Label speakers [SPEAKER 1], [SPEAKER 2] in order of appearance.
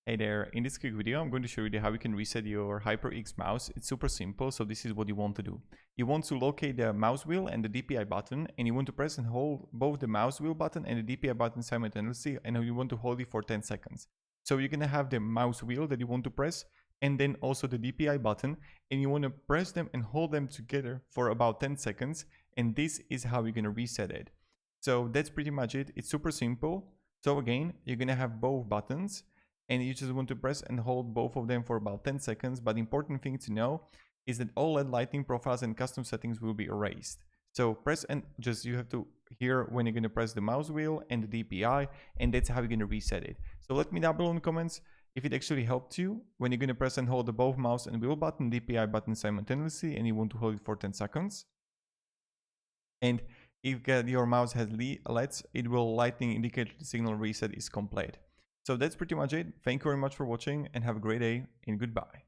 [SPEAKER 1] Hey there, in this quick video I'm going to show you how you can reset your HyperX mouse. It's super simple, so this is what you want to do. You want to locate the mouse wheel and the DPI button, and you want to press and hold both the mouse wheel button and the DPI button simultaneously, and you want to hold it for 10 seconds. So you're going to have the mouse wheel that you want to press and then also the DPI button, and you want to press them and hold them together for about 10 seconds, and this is how you're going to reset it. So that's pretty much it. It's super simple. So again, you're going to have both buttons, and you just want to press and hold both of them for about 10 seconds. But the important thing to know is that all LED lighting profiles and custom settings will be erased. So press and you have to hear when you're going to press the mouse wheel and the DPI, and that's how you're going to reset it. So let me know below in the comments if it actually helped you when you're going to press and hold the both mouse and wheel button, DPI button simultaneously, and you want to hold it for 10 seconds. And if your mouse has LEDs, it will lightning indicate the signal reset is complete. So that's pretty much it. Thank you very much for watching and have a great day and goodbye.